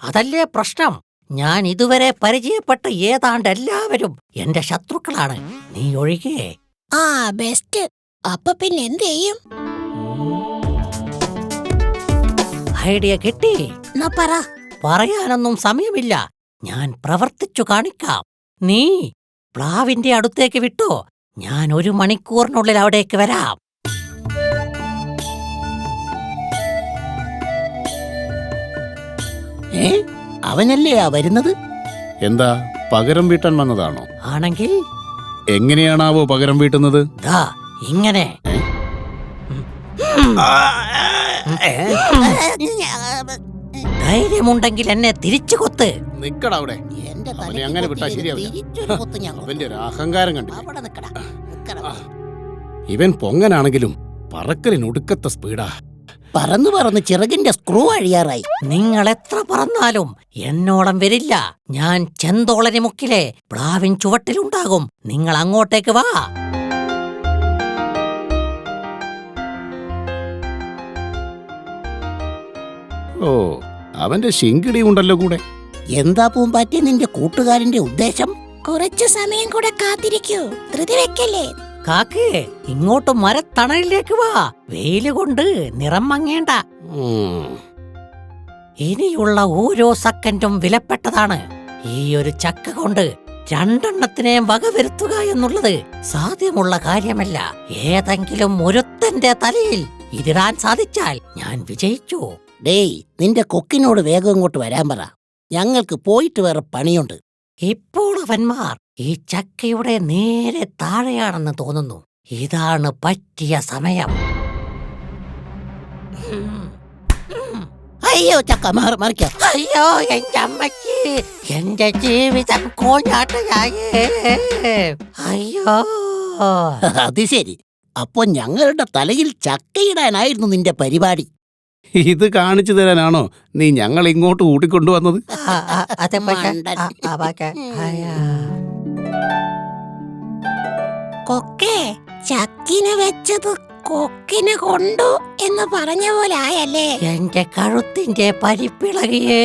അതല്ലേ പ്രശ്നം. ഞാൻ ഇതുവരെ പരിചയപ്പെട്ട ഏതാണ്ട് എല്ലാവരും എന്റെ ശത്രുക്കളാണ്, നീ ഒഴികെ. ആ ബെസ്റ്റ്. അപ്പൊ പിന്നെ എന്ത് ചെയ്യും? ഐഡിയ കിട്ടി. എന്നാ പറ. പറയാനൊന്നും സമയമില്ല, ഞാൻ പ്രവർത്തിച്ചു കാണിക്കാം. നീ പ്ലാവിന്റെ അടുത്തേക്ക് വിട്ടോ, ഞാൻ 1 മണിക്കൂറിനുള്ളിൽ അവിടേക്ക് വരാം. അവനല്ലേ വരുന്നത്? എന്താ പകരം വീട്ടാൻ വന്നതാണോ? ആണെങ്കിൽ എങ്ങനെയാണാവോ പകരം വീട്ടുന്നത്? ദാ ഇങ്ങനെ. ധൈര്യമുണ്ടെങ്കിൽ എന്നെ തിരിച്ചു കൊത്ത്. നിക്കടാ അവിടെ. അവനെ അങ്ങനെ വിട്ടാ ശരിയാവില്ല. അവന്റെ ഒരു അഹങ്കാരം കണ്ടില്ലേ? ഇവൻ പൊങ്ങനാണെങ്കിലും പറക്കലിനൊടുക്കത്തെ സ്പീഡാ. പറന്ന് പറന്ന് ചിറകിന്റെ സ്ക്രൂ അഴിയാറായി. നിങ്ങൾ എത്ര പറന്നാലും എന്നോളം വരില്ല. ഞാൻ ചെന്തോളനി മുക്കിലെ പ്ലാവിൻ ചുവട്ടിലുണ്ടാകും. നിങ്ങൾ അങ്ങോട്ടേക്ക് വാ. ഓ, അവന്റെ ശിങ്കിടി ഉണ്ടല്ലോ കൂടെ. എന്താ പൂമ്പാറ്റി നിന്റെ കൂട്ടുകാരന്റെ ഉദ്ദേശം? കുറച്ചു സമയം കൂടെ കാത്തിരിക്കൂ, ധൃതി വെക്കല്ലേ. കാക്കേ, ഇങ്ങോട്ട് മരത്തണലിലേക്ക് വാ. വെയില് കൊണ്ട് നിറം മങ്ങേണ്ട. ഇനിയുള്ള ഓരോ സെക്കൻഡും വിലപ്പെട്ടതാണ്. ഈ ഒരു ചക്ക കൊണ്ട് 2 എണ്ണത്തിനെയും വകവരുത്തുക എന്നുള്ളത് സാധ്യമുള്ള കാര്യമല്ല. ഏതെങ്കിലും ഒരുത്തന്റെ തലയിൽ ഇതിടാൻ സാധിച്ചാൽ ഞാൻ വിജയിച്ചു. ഡേയ്, നിന്റെ കൊക്കിനോട് വേഗം ഇങ്ങോട്ട് വരാൻ പറ. ഞങ്ങൾക്ക് പോയിട്ട് വേറെ പണിയുണ്ട്. ഇപ്പോൾ അവന്മാർ ഈ ചക്കയുടെ നേരെ താഴെയാണെന്ന് തോന്നുന്നു. ഇതാണ് പറ്റിയ സമയം. അയ്യോ, ചക്ക മറിക്കാം. അയ്യോ, എന്റെ അമ്മയ്ക്ക്, എന്റെ ജീവിതം കോഞ്ഞാട്ടയായേ. അയ്യോ. അത് ശരി. അപ്പൊ ഞങ്ങളുടെ തലയിൽ ചക്കയിടാനായിരുന്നു നിന്റെ പരിപാടി. ഇത് കാണിച്ചു തരാനാണോ നീ ഞങ്ങൾ ഇങ്ങോട്ട് കൂട്ടിക്കൊണ്ടുവന്നത്? കൊക്കേ, ചക്കിന് വെച്ചത് കൊക്കിന് കൊണ്ടു എന്ന് പറഞ്ഞ പോലെ ആയല്ലേ? എന്റെ കഴുത്തിന്റെ പരിപ്പിളകിയേ.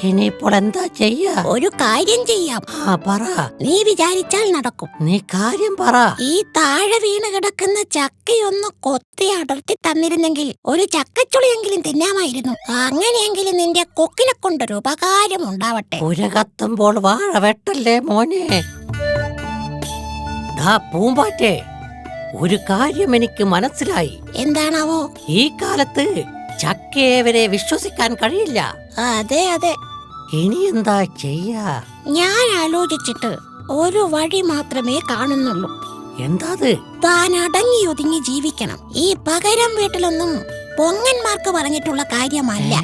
ഇനിയിപ്പോൾ എന്താ ചെയ്യാ? ഒരു കാര്യം ചെയ്യാം. പറ. നീ വിചാരിച്ചാൽ നടക്കും. നീ കാര്യം പറ. ഈ താഴെ വീണ് കിടക്കുന്ന ചക്കയൊന്ന് കൊത്തി അടർത്തി തന്നിരുന്നെങ്കിൽ ഒരു ചക്കച്ചുളിയെങ്കിലും തിന്നാമായിരുന്നു. അങ്ങനെയെങ്കിലും നിന്റെ കൊക്കിനെ കൊണ്ടൊരു ഉപകാരം ഉണ്ടാവട്ടെ. പുരകത്തുമ്പോൾ വാഴ വെട്ടല്ലേ മോനെ. പൂമ്പാറ്റേ, ഒരു കാര്യം എനിക്ക് മനസ്സിലായി. എന്താണാവോ? ഈ കാലത്ത് ചക്കയെ വരെ വിശ്വസിക്കാൻ കഴിയില്ല. അതെ അതെ. ഇനി എന്താ ചെയ്യാ? ഞാൻ ആലോചിച്ചിട്ട് ഒരു വഴി മാത്രമേ കാണുന്നുള്ളൂ. എന്താ? താൻ അടങ്ങി ഒതുങ്ങി ജീവിക്കണം. ഈ പകരം വീട്ടിലൊന്നും പൊങ്ങന്മാർക്ക് പറഞ്ഞിട്ടുള്ള കാര്യമല്ല.